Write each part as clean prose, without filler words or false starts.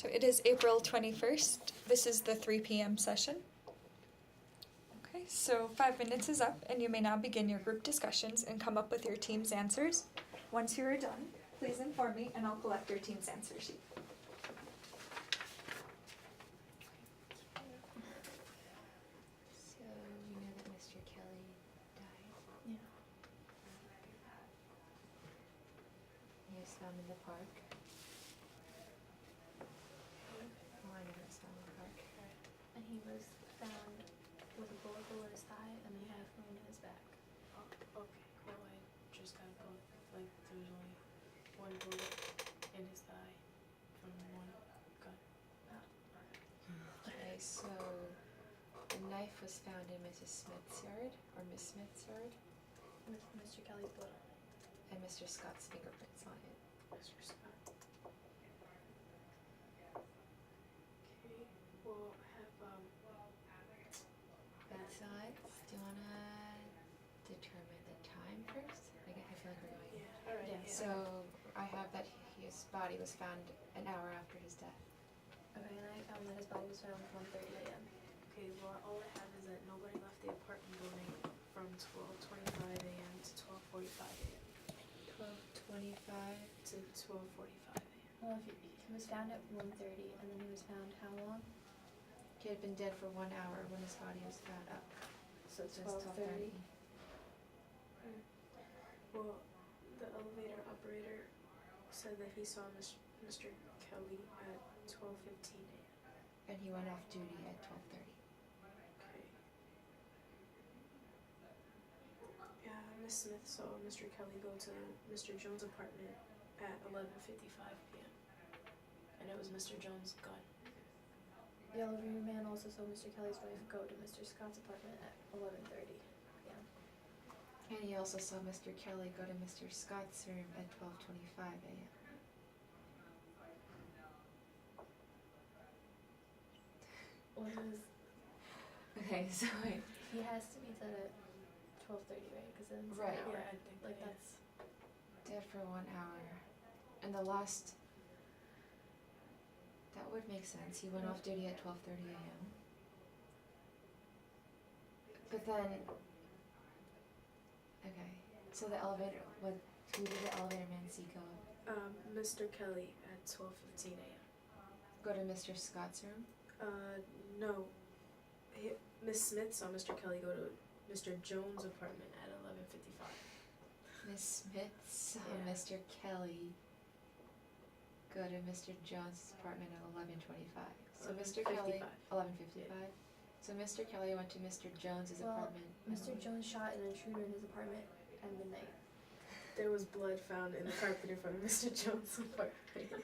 So it is April 21st. This is the 3 p.m. session. Okay, so 5 minutes is up, and you may now begin your group discussions and come up with your team's answers. Once you are done, please inform me, and I'll collect your team's answer sheet. So you know that Mr. Kelly died? Yeah. He was found in the park. Oh, I know he was found in the park. And he was found with a bullet hole in his thigh and a half wound in his back. Oh, okay, cool. I just got both. Like, there's only one bullet in his thigh from one gun. Okay, so the knife was found in Mrs. Smith's yard, or Miss Smith's yard, With Mr. Kelly's blood. and Mr. Scott's fingerprints on it. Mr. Scott. Okay, well, Besides, do you wanna determine the time first? I feel like we're going. yeah, alright. Yeah. Yeah. So I have that his body was found an hour after his death. Okay, and I found that his body was found at 1:30 a.m. Okay, well, all I have is that nobody left the apartment building from 12:25 a.m. to 12:45 a.m. 12:25. to 12:45 a.m. Well, if he was found at 1:30 and then he was found how long? He had been dead for 1 hour when his body was found up. So So it's 12:30. Well, the elevator operator said that he saw Mr. Kelly at 12:15 a.m. And he went off duty at 12:30. Okay. Yeah, Miss Smith saw Mr. Kelly go to Mr. Jones' apartment at 11:55 p.m. And it was Mr. Jones' gun. The elevator man also saw Mr. Kelly's wife go to Mr. Scott's apartment at 11:30 p.m. And he also saw Mr. Kelly go to Mr. Scott's room at 12:25 a.m. What is? Okay, so wait. He has to be dead at 12:30, right? Because then it's Right. an hour. Yeah, I think Like that, that's. Dead for 1 hour. And the last... That would make sense. He went off duty at 12:30 a.m. But then... Okay. So the elevator... Who did the elevator man see go? Mr. Kelly at 12:15 a.m. Go to Mr. Scott's room? No. Miss Smith saw Mr. Kelly go to Mr. Jones' apartment at 11:55. Miss Smith saw Yeah. Mr. Kelly go to Mr. Jones' apartment at 11:25. So Mr. Kelly... 11:55. So Mr. Kelly went to Mr. Jones' Well, apartment. Mr. Jones shot an intruder in his apartment at midnight. There was blood found in the carpet in front of Mr. Jones' apartment.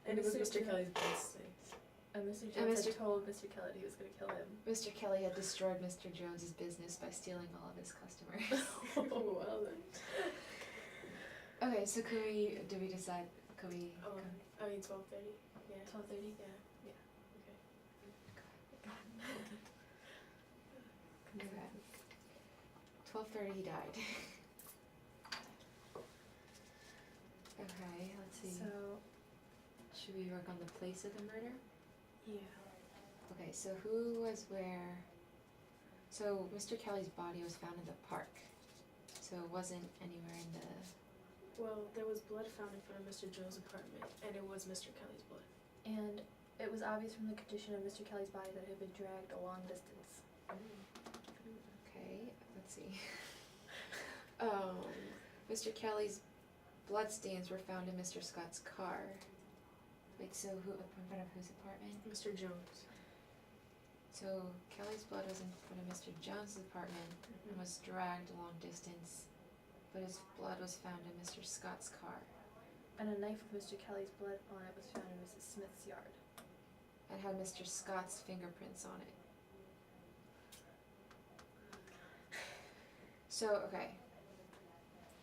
And it was Mr. Kelly's blood stains. And Mr. And Jones Mr. had told Mr. Kelly that he was going to kill him. Mr. Kelly had destroyed Mr. Jones's business by stealing all of his customers. Oh, well then. Okay, so do we decide, could we? Oh, I mean 12:30. Yeah. 12:30? Yeah. Okay. Okay. 12:30 he died. Okay, let's see. So, Should we work on the place of the murder? Yeah. Okay, so who was where? So Mr. Kelly's body was found in the park. So it wasn't anywhere in the... Well, there was blood found in front of Mr. Jones' apartment, and it was Mr. Kelly's blood. and it was obvious from the condition of Mr. Kelly's body that it had been dragged a long distance. Okay, let's see. Mr. Kelly's bloodstains were found in Mr. Scott's car. Wait, so who, in front of whose apartment? Mr. Jones. So Kelly's blood was in front of Mr. Jones's apartment and was dragged a long distance, but his blood was found in Mr. Scott's car And a knife with Mr. Kelly's blood on it was found in Mrs. Smith's yard. and had Mr. Scott's fingerprints on it. So, okay.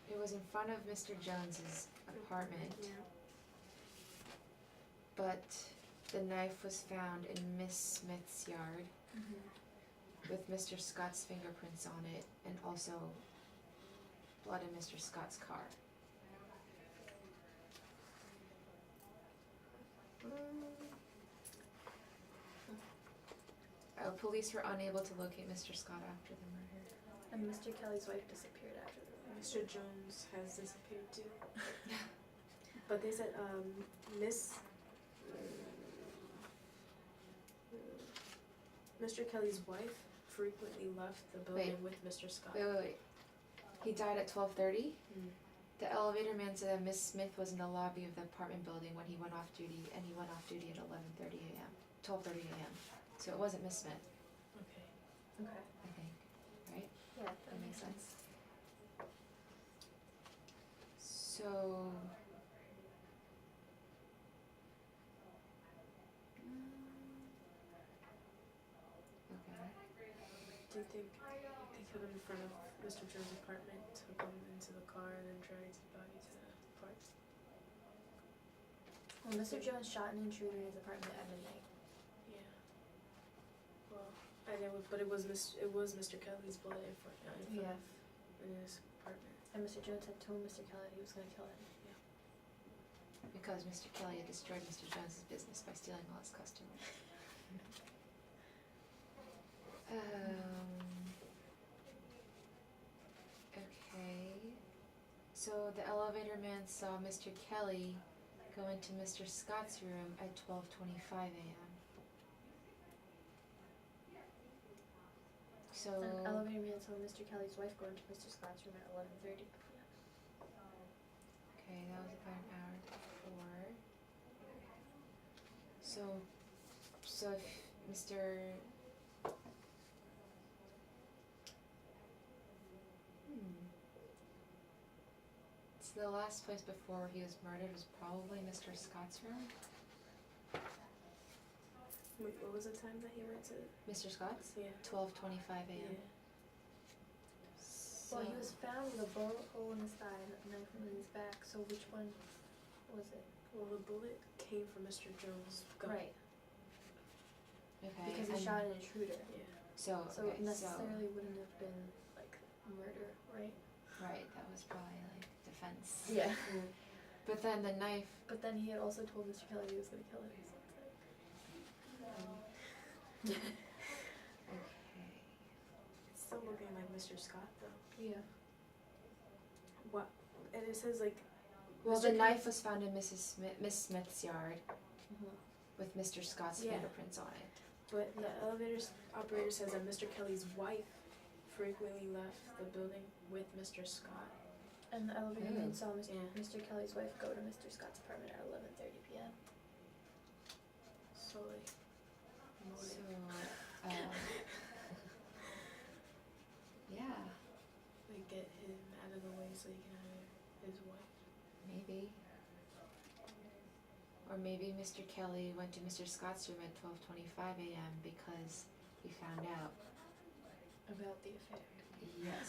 It was in front of Mr. Jones's apartment, Yeah. but the knife was found in Miss Smith's yard with Mr. Scott's fingerprints on it and also blood in Mr. Scott's car. police were unable to locate Mr. Scott after the murder. And Mr. Kelly's wife disappeared after the murder. Mr. Jones has disappeared too. But they said Mr. Kelly's wife frequently left the building with Mr. Scott. Wait. He died at 12:30? Mm. The elevator man said that Miss Smith was in the lobby of the apartment building when he went off duty, and he went off duty at 11:30 a.m. 12:30 a.m. So it wasn't Miss Smith, Okay. Okay. I think. Right? Yeah, That makes sense. So. Okay. Do you think they killed him in front of Mr. Jones' apartment, took him into the car, and then dragged his body to the park? Well, Mr. Jones shot an intruder in his apartment at midnight. Yeah. Well, but it was Mr. Kelly's blood in front Yeah. in his apartment. And Mr. Jones had told Mr. Kelly he was gonna kill him. Because Mr. Kelly had destroyed Mr. Jones's business by stealing all his customers. Okay. So the elevator man saw Mr. Kelly go into Mr. Scott's room at 12:25 a.m. So An elevator man saw Mr. Kelly's wife go into Mr. Scott's room at 11:30 p.m. okay, that was about an hour before. So if Mr. So the last place before he was murdered was probably Mr. Scott's room. Wait, what was the time that he went to? Mr. Scott's? Yeah. 12:25 a.m. Yeah. So Well, he was found with a bullet hole in his thigh and a knife in his back, so which one was it? Well, the bullet came from Mr. Jones' gun. Right, okay. because he and shot an intruder. Yeah. So So okay, it necessarily wouldn't have been like murder, right? so right, that was probably like defense. Yeah. But then the knife. But then he had also told Mr. Kelly he was gonna kill him. So it's Okay. It's still looking like Mr. Scott though. like, yeah. What? And it says like. Well, Mr. the Kelly- knife was found in Miss Smith's yard Mm-hmm. with Mr. Scott's Yeah. fingerprints on it. But the elevator operator says that Mr. Kelly's wife frequently left the building with Mr. Scott. And the elevator man saw Yeah. Mr. Kelly's wife go to Mr. Scott's apartment at 11:30 p.m. So like. So, Motive. yeah, Like get him out of the way so he can have his wife. maybe. Or maybe Mr. Kelly went to Mr. Scott's room at 12:25 a.m. because he found out. About the affair. Yes.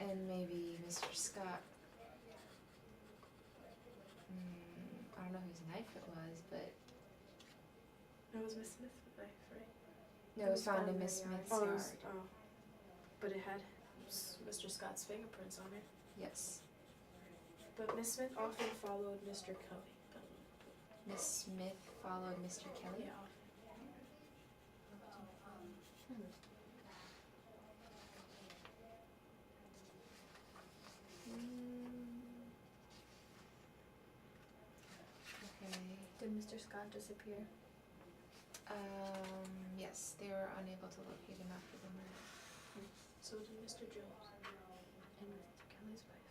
And maybe Mr. Scott. I don't know whose knife it was, but It was Miss Smith's knife, right? no, it was found in Miss Smith's Oh, it yard. was, but it had Mr. Scott's fingerprints on it. Yes. But Miss Smith often followed Mr. Kelly. Miss Smith followed Mr. Kelly. Yeah. Okay. Did Mr. Scott disappear? Yes, they were unable to locate him after the murder. So did Mr. Jones. And Mr. Kelly's wife.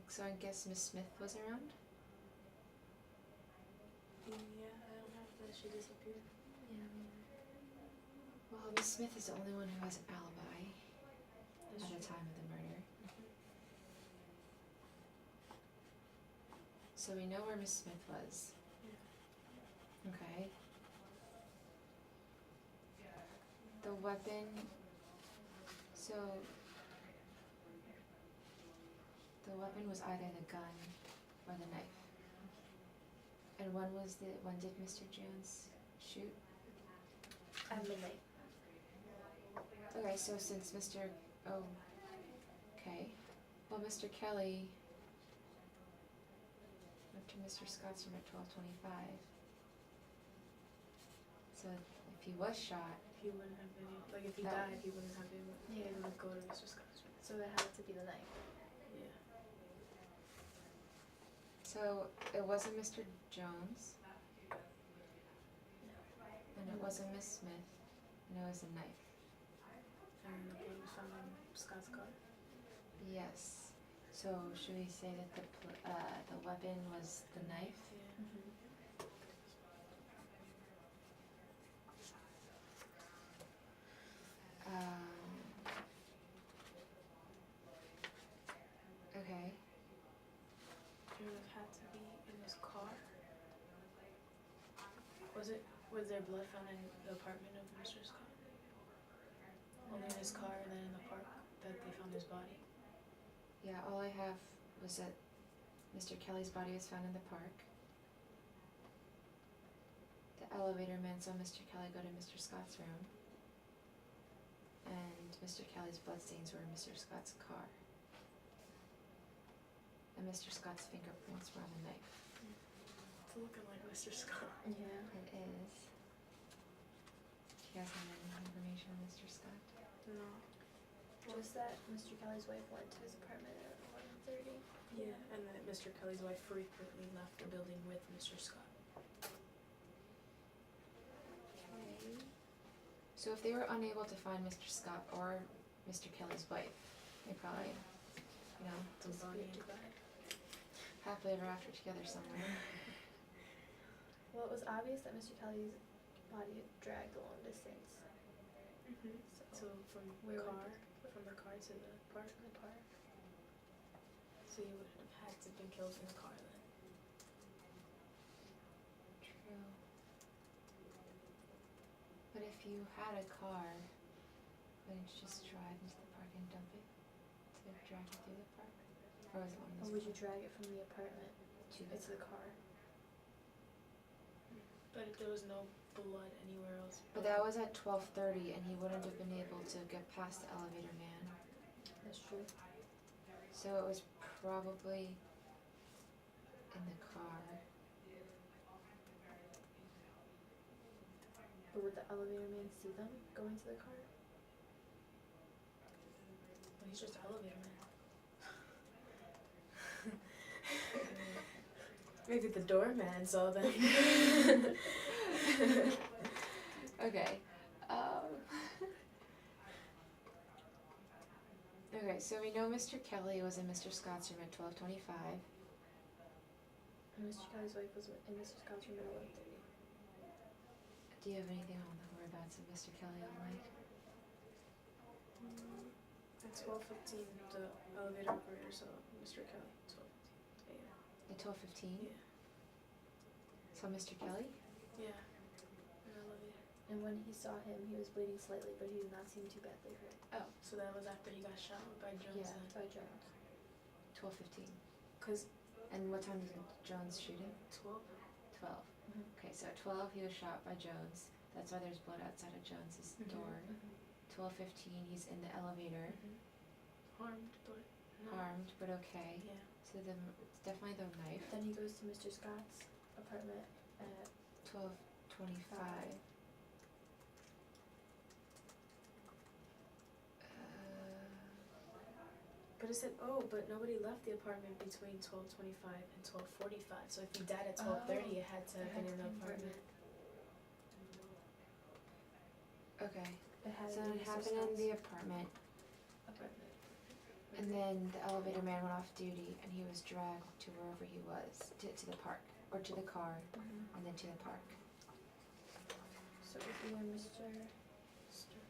So I guess Miss Smith was around? Yeah, I don't know that she disappeared. Yeah. Well, Miss Smith is the only one who has an alibi That's at the true. time of the murder. So we know where Miss Smith was. Okay. The weapon. So the weapon was either the gun or the knife. And when did Mr. Jones shoot? At midnight. Okay, so since okay. Well, Mr. Kelly went to Mr. Scott's room at 12:25. So if he was shot, He wouldn't have been able, like if he Oh. died, he wouldn't have been Yeah. able to go to Mr. Scott's room. So it had to be the knife. Yeah. so it wasn't Mr. Jones, No. and it wasn't Miss Smith, and it was a knife. And the blood was found in Scott's car. Yes. So should we say that the weapon was the knife? Yeah. Mm-hmm. Okay. It would have had to be in his car. Was there blood found in the apartment of Mr. Scott? Only in his car and then in the park that they found his body? Yeah, all I have was that Mr. Kelly's body was found in the park. The elevator man saw Mr. Kelly go to Mr. Scott's room. And Mr. Kelly's bloodstains were in Mr. Scott's car. And Mr. Scott's fingerprints were on the knife. It's looking like Mr. Scott. Yeah. It is. Do you guys have any information on Mr. Scott? No. Just that Mr. Kelly's wife went to his apartment at 11:30. Yeah, and that Mr. Kelly's wife frequently left the building with Mr. Scott. Okay. So if they were unable to find Mr. Scott or Mr. Kelly's wife, they probably, Dispute Dubai. happily ever after together somewhere. Well, it was obvious that Mr. Kelly's body had dragged a long distance. Mm-hmm. So from Where would the car to the park. To the park. So you would have had to have been killed in the car then. True. But if you had a car, wouldn't you just drive into the park and dump it to drag it through the park? Or was it one of Or those would you drag it from the apartment to the into the car? But there was no blood anywhere else. But that was at 12:30, and he wouldn't have been able to get past the elevator man. That's true. So it was probably in the car. But would the elevator man see them go into the car? Well, he's just an elevator man. Maybe the doorman saw them. Okay. Okay, so we know Mr. Kelly was in Mr. Scott's room at 12:25. And Mr. Kelly's wife was in Mr. Scott's room at 11:30. Do you have anything on the whereabouts of Mr. Kelly all night? At 12:15, the elevator operator saw Mr. Kelly. 12:15 a.m. At 12:15? Yeah. Saw Mr. Kelly? Yeah. An elevator. And when he saw him, he was bleeding slightly, but he did not seem too badly hurt. Oh, So that was after he got shot by Jones. Yeah, then. by Jones. 12:15. 'Cause And what time did Jones shoot him? 12. 12. Mhm. Okay, so at 12 he was shot by Jones. That's why there's blood outside of Jones's Mhm. door. 12:15 he's in the elevator, Harmed, but not. armed but okay. Yeah. So it's definitely the knife. Then he goes to Mr. Scott's apartment at 12:25. But it said, but nobody left the apartment between 12:25 and 12:45. So if he died at 12:30, it had to have been in the apartment. Okay, it had so to be it Mr. happened in Scott's the apartment, apartment. and then the elevator man went off duty, and he was dragged to wherever he was, to the park, or to the car, Mhm. and then to the park. So it would be either Mr.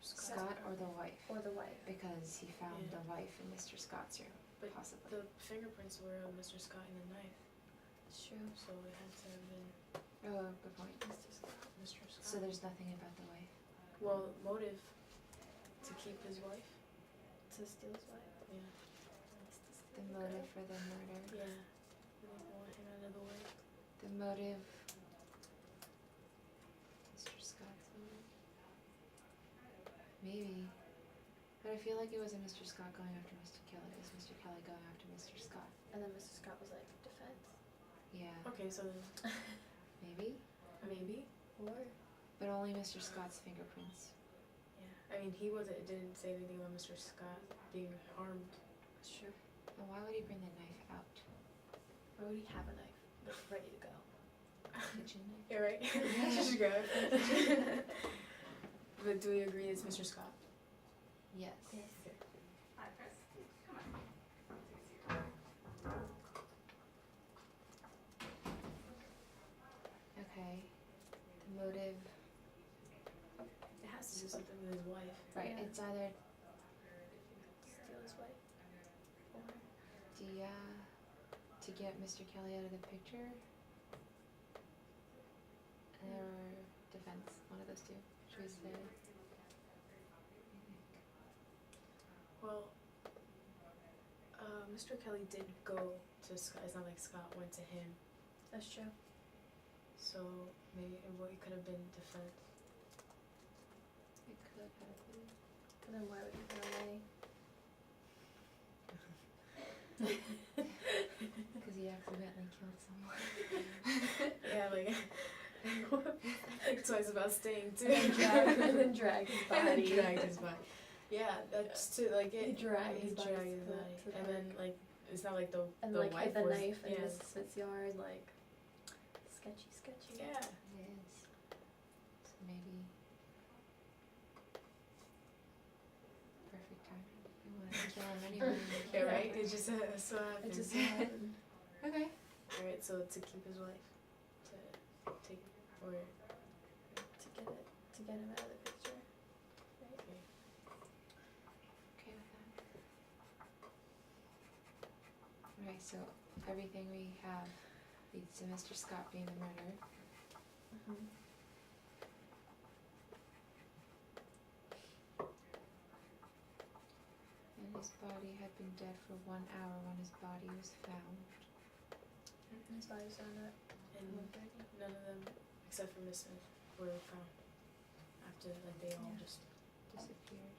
Scott or the wife, or the wife. because he found Yeah. the wife in Mr. Scott's room, But possibly. the fingerprints were on Mr. Scott and the knife, It's true. so it had to have been Oh, good point. Mr. Scott. Mr. Scott. So there's nothing about the wife. Well, motive to keep his wife. To steal his wife. Yeah. The motive for the murder. Yeah. They didn't want him out of the way. The motive. Mr. Scott's motive. Maybe. But I feel like it wasn't Mr. Scott going after Mr. Kelly. It was Mr. Kelly going after Mr. Scott. And then Mr. Scott was like, defense. Yeah. Okay, so then Maybe. maybe. Or But only Mr. Scott's fingerprints. Yeah. I mean, he didn't say anything about Mr. Scott being harmed. That's true. And why would he bring the knife out? Why would he have a knife ready to go? Kitchen knife? You're right. Just grab it. But do we agree it's Mr. Scott? Yes. Yes. Okay. The motive, It has to do something with his wife. right, Yeah. it's either Steal his wife. Or to get Mr. Kelly out of the picture, or defense, one of those two. Should we say? Well, Mr. Kelly did go to Scott. It's not like Scott went to him. that's true. So maybe it could have been defense. It could have been. But then why would he run away? Because he accidentally killed someone. Yeah, like it's always about staying too. And then drag his And then body. drag his body. Yeah, that's too like it. He dragged he his body dragged his to the- body, to the and then park. like it's not like the And the like wife hid the was knife in yeah, Miss Smith's yard, like sketchy. yeah. It is. So maybe perfect timing. We wanted to kill him anyway. Yeah, right. It just so happened. It just so happened. Okay. All right, so to keep his wife, to take or to get him out of the picture. Right? Okay with that. Alright, so everything we have leads to Mr. Scott being the murderer. Mm-hmm. And his body had been dead for 1 hour when his body was found. His body's found at and 1:30. none of them except for Miss Smith were found after like they all just Disappeared.